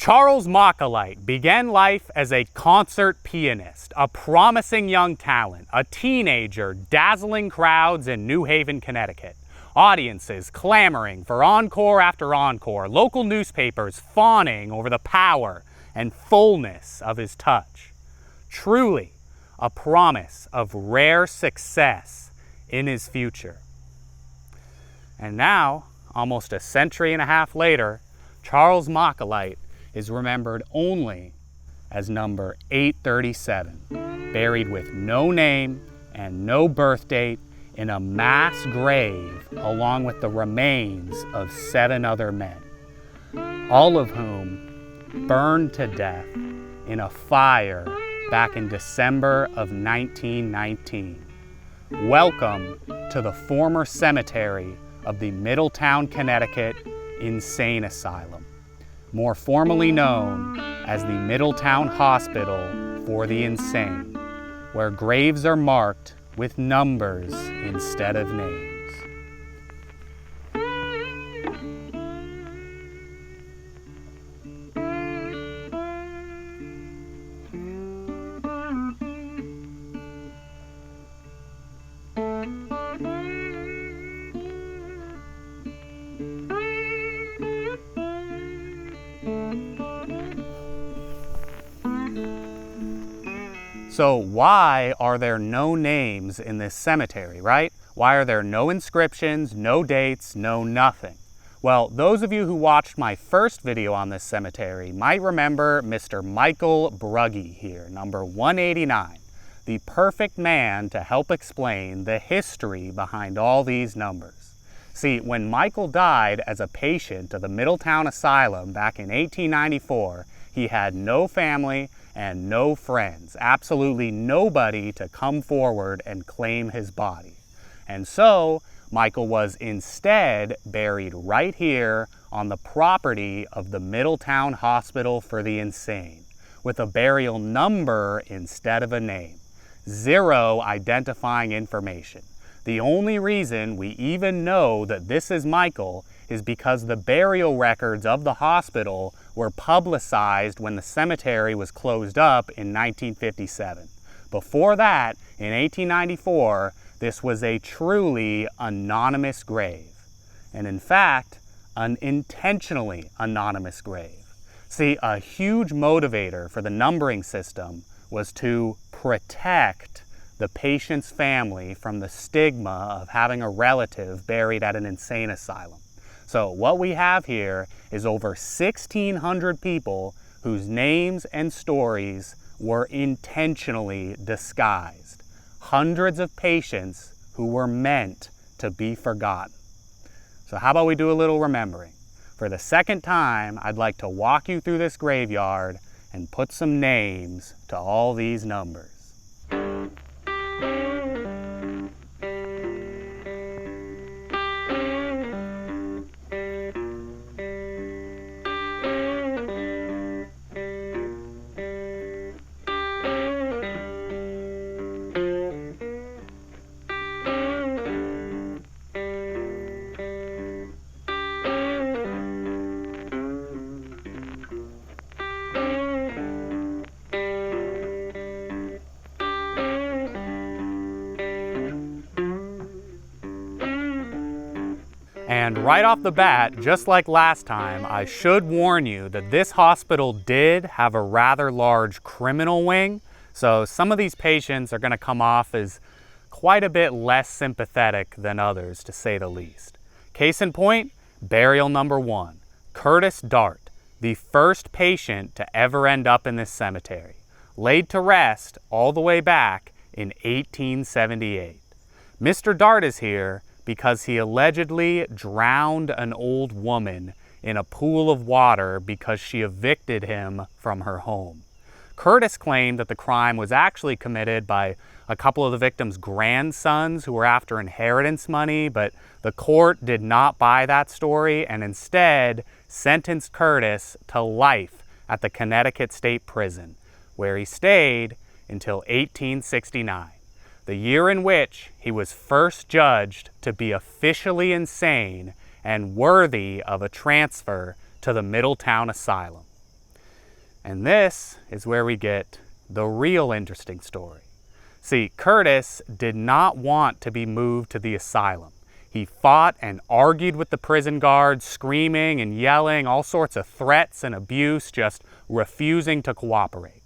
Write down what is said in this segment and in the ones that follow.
Charles Macaulite began life as a concert pianist, a promising young talent, a teenager dazzling crowds in New Haven, Connecticut. Audiences clamoring for encore after encore, local newspapers fawning over the power and fullness of his touch. Truly, a promise of rare success in his future. And now, almost a century and a half later, Charles Macaulite is remembered only as number 837, buried with no name and no birth date in a mass grave along with the remains of 7 other men, all of whom burned to death in a fire back in December of 1919. Welcome to the former cemetery of the Middletown, Connecticut Insane Asylum, more formally known as the Middletown Hospital for the Insane, where graves are marked with numbers instead of names. So why are there no names in this cemetery, right? Why are there no inscriptions, no dates, no nothing? Well, those of you who watched my first video on this cemetery might remember Mr. Michael Kruzewskiâ here, number 189, the perfect man to help explain the history behind all these numbers. See, when Michael died as a patient of the Middletown Asylum back in 1894, he had no family and no friends, absolutely nobody to come forward and claim his body. And so, Michael was instead buried right here on the property of the Middletown Hospital for the Insane, with a burial number instead of a name. 0 identifying information. The only reason we even know that this is Michael is because the burial records of the hospital were publicized when the cemetery was closed up in 1957. Before that, in 1894, this was a truly anonymous grave. And in fact, an intentionally anonymous grave. See, a huge motivator for the numbering system was to protect the patient's family from the stigma of having a relative buried at an insane asylum. So what we have here is over 1,600 people whose names and stories were intentionally disguised. Hundreds of patients who were meant to be forgotten. So how about we do a little remembering? For the second time, I'd like to walk you through this graveyard and put some names to all these numbers. And right off the bat, just like last time, I should warn you that this hospital did have a rather large criminal wing, so some of these patients are going to come off as quite a bit less sympathetic than others, to say the least. Case in point, burial number 1, Curtis Dart, the first patient to ever end up in this cemetery, laid to rest all the way back in 1878. Mr. Dart is here because he allegedly drowned an old woman in a pool of water because she evicted him from her home. Curtis claimed that the crime was actually committed by a couple of the victim's grandsons who were after inheritance money, but the court did not buy that story and instead sentenced Curtis to life at the Connecticut State Prison, where he stayed until 1869. The year in which he was first judged to be officially insane and worthy of a transfer to the Middletown Asylum. And this is where we get the real interesting story. See, Curtis did not want to be moved to the asylum. He fought and argued with the prison guards, screaming and yelling, all sorts of threats and abuse, just refusing to cooperate.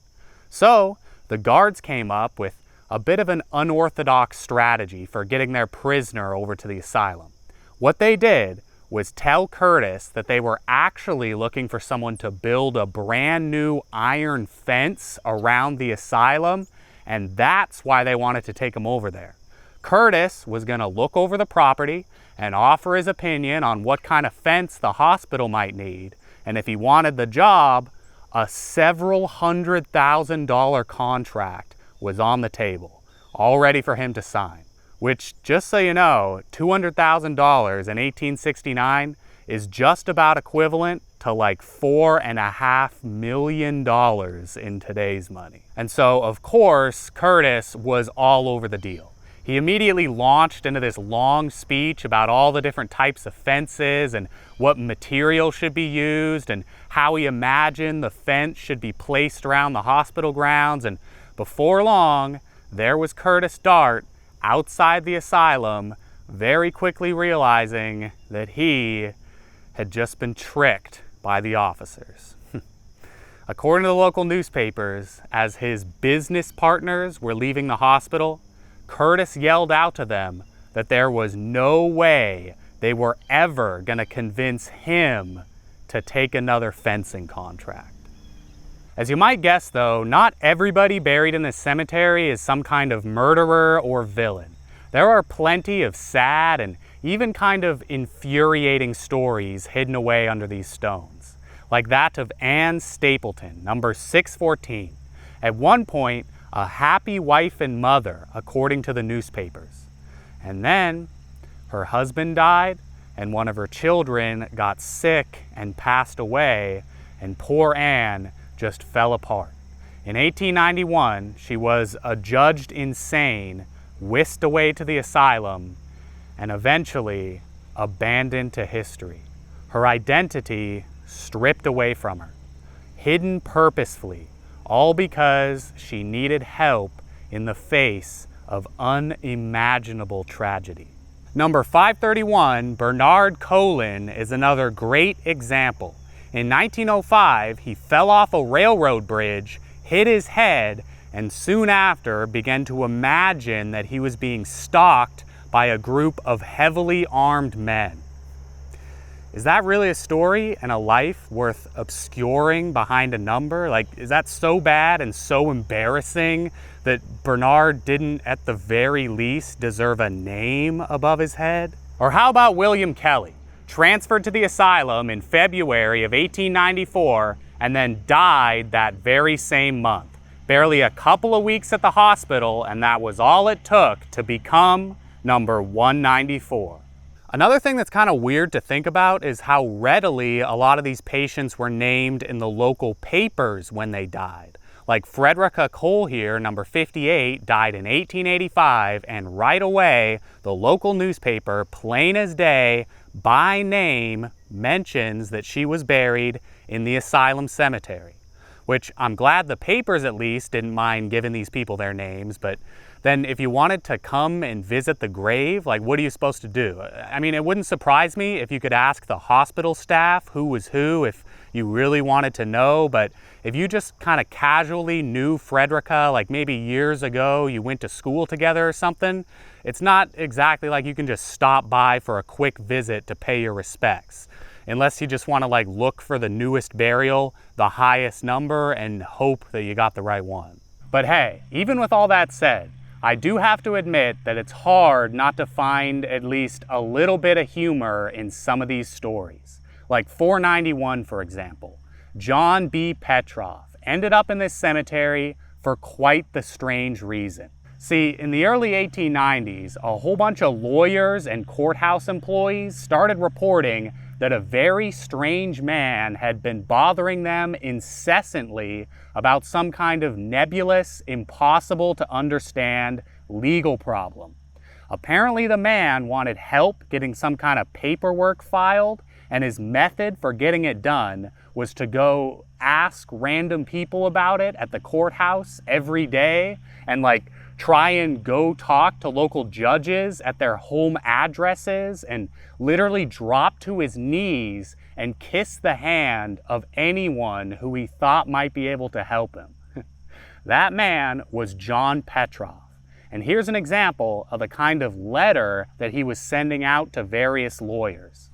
So the guards came up with a bit of an unorthodox strategy for getting their prisoner over to the asylum. What they did was tell Curtis that they were actually looking for someone to build a brand new iron fence around the asylum, and that's why they wanted to take him over there. Curtis was going to look over the property and offer his opinion on what kind of fence the hospital might need, and if he wanted the job, a several $100,000 contract was on the table, all ready for him to sign. Which, just so you know, $200,000 in 1869 is just about equivalent to like $4.5 million in today's money. And so, of course, Curtis was all over the deal. He immediately launched into this long speech about all the different types of fences and what material should be used and how he imagined the fence should be placed around the hospital grounds. And before long, there was Curtis Dart outside the asylum, very quickly realizing that he had just been tricked by the officers. According to the local newspapers, as his business partners were leaving the hospital, Curtis yelled out to them that there was no way they were ever going to convince him to take another fencing contract. As you might guess though, not everybody buried in this cemetery is some kind of murderer or villain. There are plenty of sad and even kind of infuriating stories hidden away under these stones, like that of Ann Stapleton, number 614. At one point, a happy wife and mother, according to the newspapers. And then her husband died and one of her children got sick and passed away, and poor Anne just fell apart. In 1891, she was adjudged insane, whisked away to the asylum, and eventually abandoned to history. Her identity stripped away from her, hidden purposefully, all because she needed help in the face of unimaginable tragedy. Number 531, Bernard Colin, is another great example. In 1905, he fell off a railroad bridge, hit his head, and soon after began to imagine that he was being stalked by a group of heavily armed men. Is that really a story and a life worth obscuring behind a number? Like, is that so bad and so embarrassing that Bernard didn't, at the very least, deserve a name above his head? Or how about William Kelly, transferred to the asylum in February of 1894 and then died that very same month? Barely a couple of weeks at the hospital, and that was all it took to become number 194. Another thing that's kind of weird to think about is how readily a lot of these patients were named in the local papers when they died. Like Frederica Cole here, number 58, died in 1885, and right away, the local newspaper, plain as day, by name, mentions that she was buried in the asylum cemetery. Which I'm glad the papers at least didn't mind giving these people their names, but then if you wanted to come and visit the grave, like what are you supposed to do? I mean, it wouldn't surprise me if you could ask the hospital staff who was who if you really wanted to know, but if you just kind of casually knew Frederica, like maybe years ago you went to school together or something, it's not exactly like you can just stop by for a quick visit to pay your respects. Unless you just want to like look for the newest burial, the highest number, and hope that you got the right one. But hey, even with all that said, I do have to admit that it's hard not to find at least a little bit of humor in some of these stories. Like 491, for example. John B. Petrov ended up in this cemetery for quite the strange reason. See, in the early 1890s, a whole bunch of lawyers and courthouse employees started reporting that a very strange man had been bothering them incessantly about some kind of nebulous, impossible to understand legal problem. Apparently the man wanted help getting some kind of paperwork filed, and his method for getting it done was to go ask random people about it at the courthouse every day and like try and go talk to local judges at their home addresses and literally drop to his knees and kiss the hand of anyone who he thought might be able to help him. That man was John Petroff. And here's an example of the kind of letter that he was sending out to various lawyers.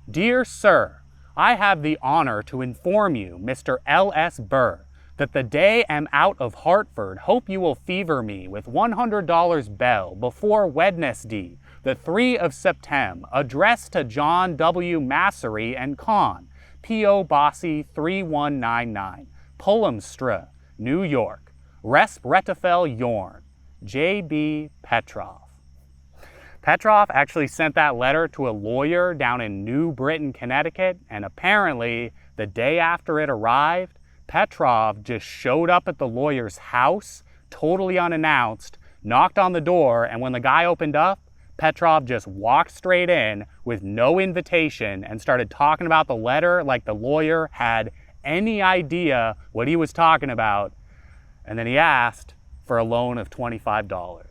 Dear Sir, I have the honor to inform you, Mr. L.S. Burr, that the day am out of Hartford, hope you will fever me with $100 bail before Wednesday, the 3 of September, addressed to John W. Massery and Con, P.O. Bossy 3199, Pullumstra, New York, Resp Retafel Yorn, J.B. Petroff. Petroff actually sent that letter to a lawyer down in New Britain, Connecticut, and apparently the day after it arrived, Petroff just showed up at the lawyer's house, totally unannounced, knocked on the door, and when the guy opened up, Petroff just walked straight in with no invitation and started talking about the letter like the lawyer had any idea what he was talking about. And then he asked for a loan of $25,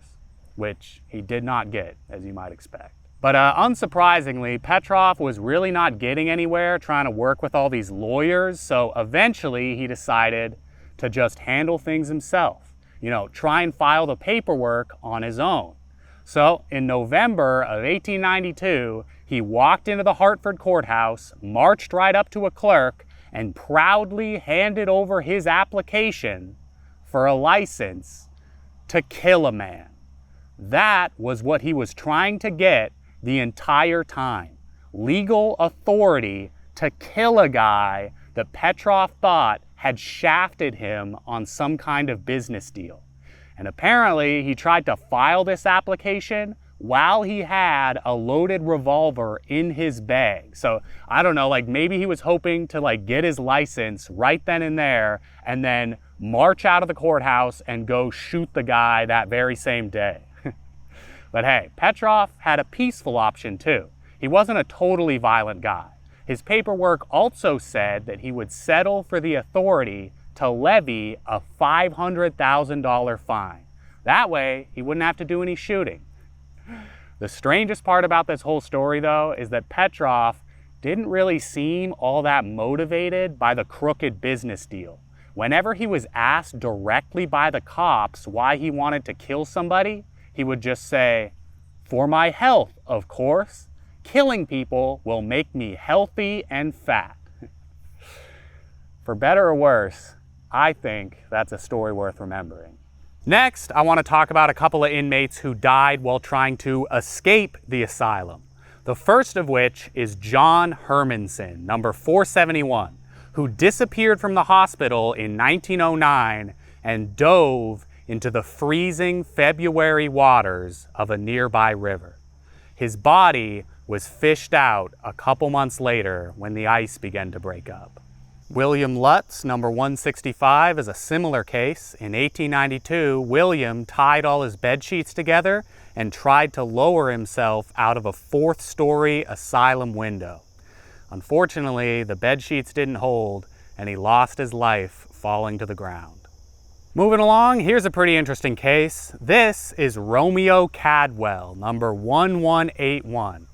which he did not get, as you might expect. But unsurprisingly, Petroff was really not getting anywhere trying to work with all these lawyers, so eventually he decided to just handle things himself. Try and file the paperwork on his own. So in November of 1892, he walked into the Hartford courthouse, marched right up to a clerk, and proudly handed over his application for a license to kill a man. That was what he was trying to get the entire time. Legal authority to kill a guy that Petroff thought had shafted him on some kind of business deal. And apparently he tried to file this application while he had a loaded revolver in his bag. So I don't know, maybe he was hoping to get his license right then and there and then march out of the courthouse and go shoot the guy that very same day. But hey, Petroff had a peaceful option too. He wasn't a totally violent guy. His paperwork also said that he would settle for the authority to levy a $500,000 fine. That way, he wouldn't have to do any shooting. The strangest part about this whole story, though, is that Petroff didn't really seem all that motivated by the crooked business deal. Whenever he was asked directly by the cops why he wanted to kill somebody, he would just say, "For my health, of course. Killing people will make me healthy and fat." For better or worse, I think that's a story worth remembering. Next, I want to talk about a couple of inmates who died while trying to escape the asylum. The first of which is John Hermanson, number 471, who disappeared from the hospital in 1909 and dove into the freezing February waters of a nearby river. His body was fished out a couple months later when the ice began to break up. William Lutz, number 165, is a similar case. In 1892, William tied all his bed sheets together and tried to lower himself out of a 4th-story asylum window. Unfortunately, the bed sheets didn't hold, and he lost his life falling to the ground. Moving along, here's a pretty interesting case. This is Romeo Cadwell, number 1181,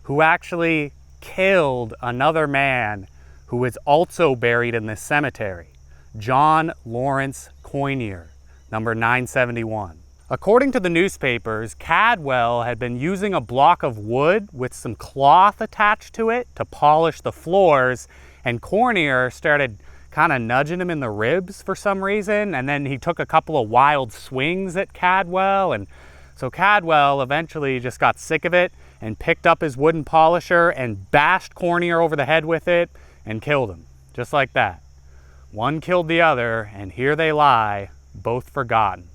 who actually killed another man who is also buried in this cemetery, John Lawrence Coinier, number 971. According to the newspapers, Cadwell had been using a block of wood with some cloth attached to it to polish the floors, and Coinier started kind of nudging him in the ribs for some reason, and then he took a couple of wild swings at Cadwell, and so Cadwell eventually just got sick of it and picked up his wooden polisher and bashed Coinier over the head with it and killed him, just like that. One killed the other, and here they lie, both forgotten.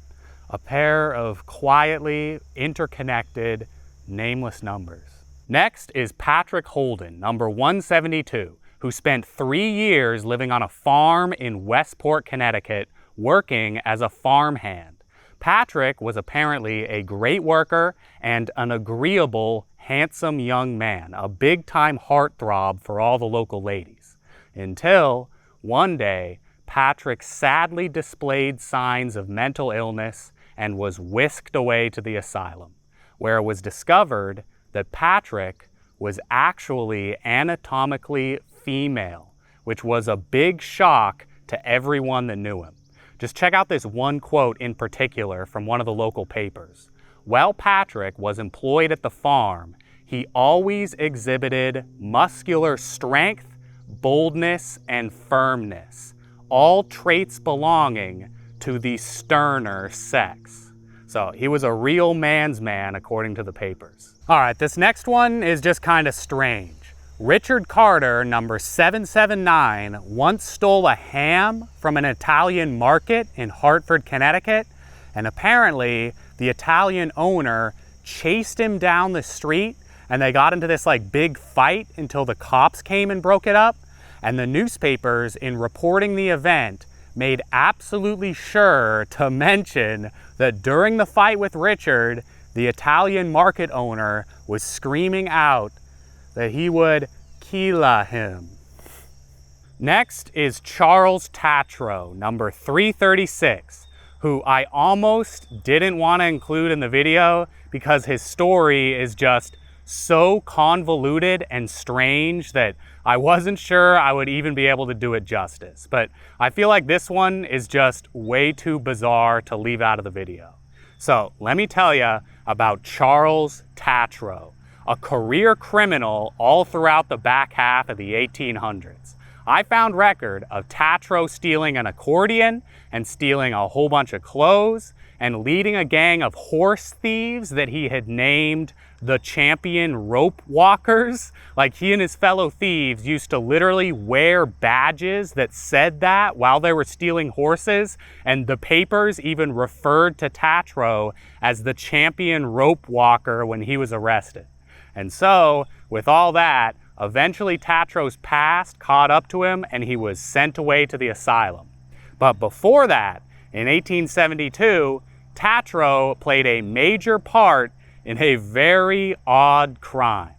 A pair of quietly interconnected, nameless numbers. Next is Patrick Holden, number 172, who spent 3 years living on a farm in Westport, Connecticut, working as a farmhand. Patrick was apparently a great worker and an agreeable, handsome young man, a big-time heartthrob for all the local ladies. Until One day, Patric sadly displayed signs of mental illness and was whisked away to the asylum, where it was discovered that Patric was actually anatomically female, which was a big shock to everyone that knew him. Just check out this one quote in particular from one of the local papers. While Patric was employed at the farm, he always exhibited muscular strength, boldness, and firmness, all traits belonging to the sterner sex. So he was a real man's man, according to the papers. All right, this next one is just kind of strange. Richard Carter, number 779, once stole a ham from an Italian market in Hartford, Connecticut, and apparently the Italian owner chased him down the street, and they got into this like big fight until the cops came and broke it up. And the newspapers, in reporting the event, made absolutely sure to mention that during the fight with Richard, the Italian market owner was screaming out that he would kill him. Next is Charles Tatro, number 336, who I almost didn't want to include in the video because his story is just so convoluted and strange that I wasn't sure I would even be able to do it justice. But I feel like this one is just way too bizarre to leave out of the video. So let me tell you about Charles Tatro, a career criminal all throughout the back half of the 1800s. I found record of Tatro stealing an accordion and stealing a whole bunch of clothes and leading a gang of horse thieves that he had named the Champion Rope Walkers. Like, he and his fellow thieves used to literally wear badges that said that while they were stealing horses, and the papers even referred to Tatro as the Champion Rope Walker when he was arrested. And so, with all that, eventually Tatro's past caught up to him and he was sent away to the asylum. But before that, in 1872, Tatro played a major part in a very odd crime.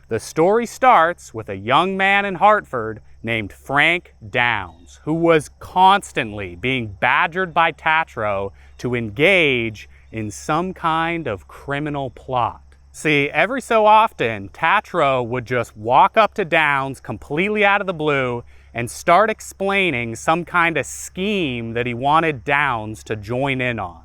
The story starts with a young man in Hartford named Frank Downs, who was constantly being badgered by Tatro to engage in some kind of criminal plot. See, every so often, Tatro would just walk up to Downs completely out of the blue and start explaining some kind of scheme that he wanted Downs to join in on.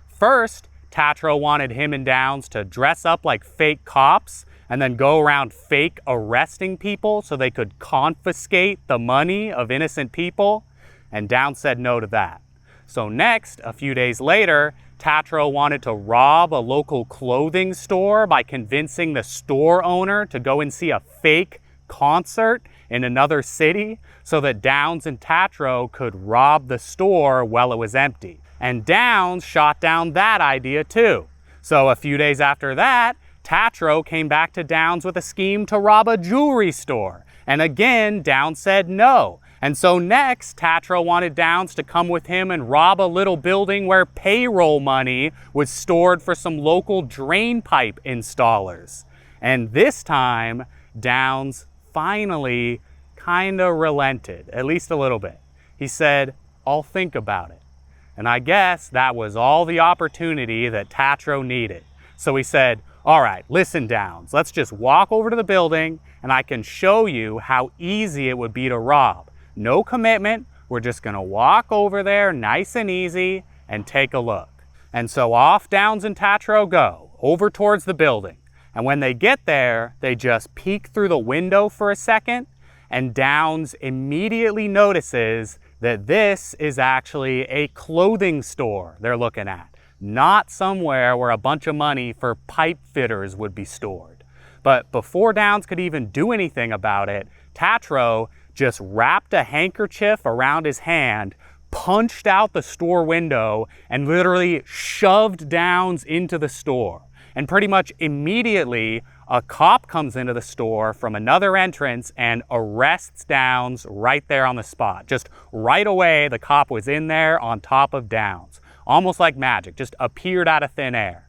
First, Tatro wanted him and Downs to dress up like fake cops and then go around fake arresting people so they could confiscate the money of innocent people, and Downs said no to that. So next, a few days later, Tatro wanted to rob a local clothing store by convincing the store owner to go and see a fake concert in another city so that Downs and Tatro could rob the store while it was empty. And Downs shot down that idea too. So a few days after that, Tatro came back to Downs with a scheme to rob a jewelry store. And again, Downs said no. And so next, Tatro wanted Downs to come with him and rob a little building where payroll money was stored for some local drain pipe installers. And this time, Downs finally kind of relented, at least a little bit. He said, "I'll think about it." And I guess that was all the opportunity that Tatro needed. So he said, "All right, listen, Downs, let's just walk over to the building and I can show you how easy it would be to rob. No commitment, we're just gonna walk over there nice and easy and take a look." And so off Downs and Tatro go, over towards the building. And when they get there, they just peek through the window for a second, and Downs immediately notices that this is actually a clothing store they're looking at, not somewhere where a bunch of money for pipe fitters would be stored. But before Downs could even do anything about it, Tatro just wrapped a handkerchief around his hand, punched out the store window, and literally shoved Downs into the store. And pretty much immediately, a cop comes into the store from another entrance and arrests Downs right there on the spot. Just right away, the cop was in there on top of Downs. Almost like magic, just appeared out of thin air.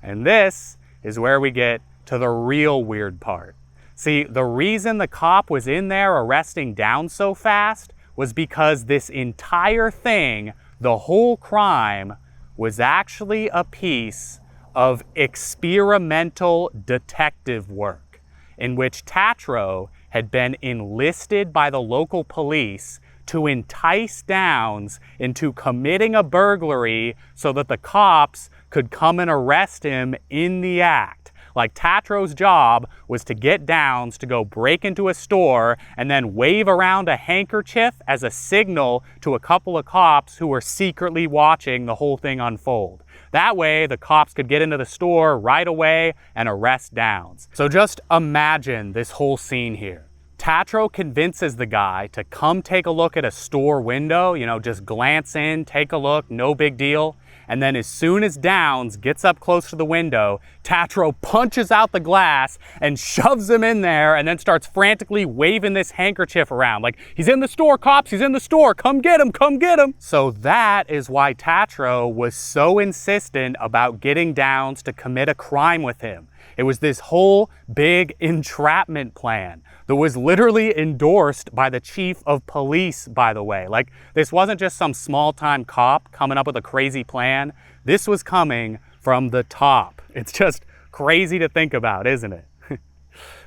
And this is where we get to the real weird part. See, the reason the cop was in there arresting Downs so fast was because this entire thing, the whole crime, was actually a piece of experimental detective work in which Tatro had been enlisted by the local police to entice Downs into committing a burglary so that the cops could come and arrest him in the act. Like, Tatro's job was to get Downs to go break into a store and then wave around a handkerchief as a signal to a couple of cops who were secretly watching the whole thing unfold. That way, the cops could get into the store right away and arrest Downs. So just imagine this whole scene here. Tatro convinces the guy to come take a look at a store window, you know, just glance in, take a look, no big deal. And then as soon as Downs gets up close to the window, Tatro punches out the glass and shoves him in there and then starts frantically waving this handkerchief around. Like, he's in the store, cops, he's in the store, come get him, come get him. So that is why Tatro was so insistent about getting Downs to commit a crime with him. It was this whole big entrapment plan that was literally endorsed by the chief of police, by the way. Like, this wasn't just some small-time cop coming up with a crazy plan. This was coming from the top. It's just crazy to think about, isn't it?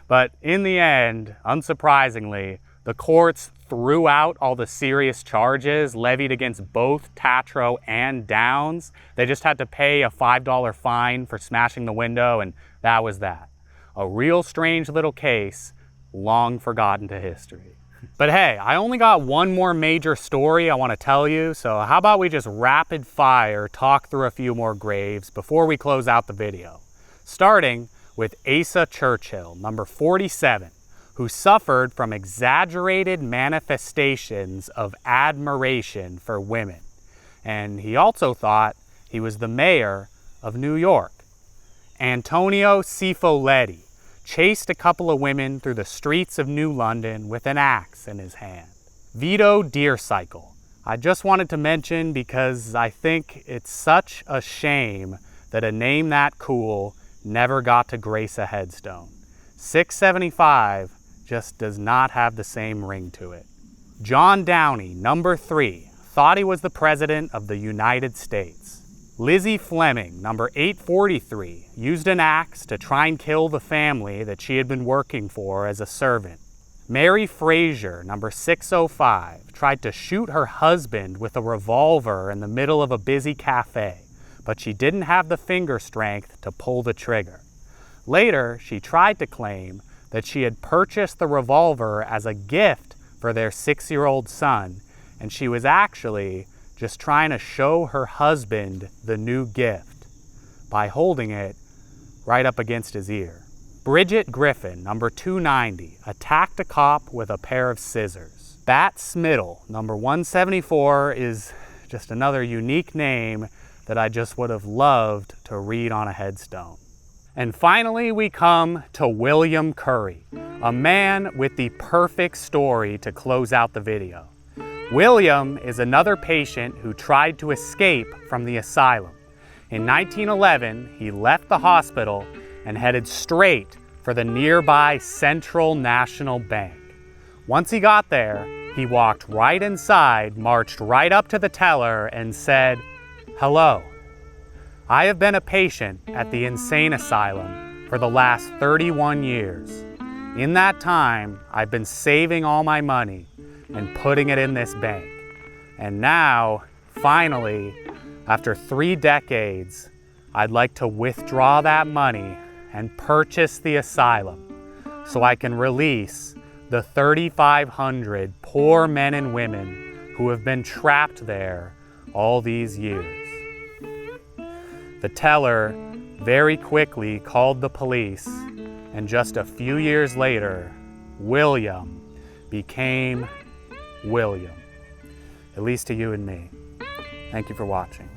But in the end, unsurprisingly, the courts threw out all the serious charges levied against both Tatro and Downs. They just had to pay a $5 fine for smashing the window, and that was that. A real strange little case, long forgotten to history. But hey, I only got one more major story I want to tell you, so how about we just rapid fire talk through a few more graves before we close out the video. Starting with Asa Churchill, number 47, who suffered from exaggerated manifestations of admiration for women. And he also thought he was the mayor of New York. Antonio Cifoletti chased a couple of women through the streets of New London with an axe in his hand. Vito Deercycle, I just wanted to mention because I think it's such a shame that a name that cool never got to grace a headstone. 675 just does not have the same ring to it. John Downey, number 3, thought he was the president of the United States. Lizzie Fleming, number 843, used an axe to try and kill the family that she had been working for as a servant. Mary Fraser, number 605, tried to shoot her husband with a revolver in the middle of a busy cafe, but she didn't have the finger strength to pull the trigger. Later, she tried to claim that she had purchased the revolver as a gift for their 6-year-old son, and she was actually just trying to show her husband the new gift by holding it right up against his ear. Bridget Griffin, number 290, attacked a cop with a pair of scissors. Bat Smittle, number 174, is just another unique name that I just would have loved to read on a headstone. And finally, we come to William Curry, a man with the perfect story to close out the video. William is another patient who tried to escape from the asylum. In 1911, he left the hospital and headed straight for the nearby Central National Bank. Once he got there, he walked right inside, marched right up to the teller and said, "Hello, I have been a patient at the insane asylum for the last 31 years. In that time, I've been saving all my money and putting it in this bank. And now, finally, after 3 decades, I'd like to withdraw that money and purchase the asylum so I can release the 3,500 poor men and women who have been trapped there all these years." The teller very quickly called the police, and just a few years later, William became William. At least to you and me. Thank you for watching.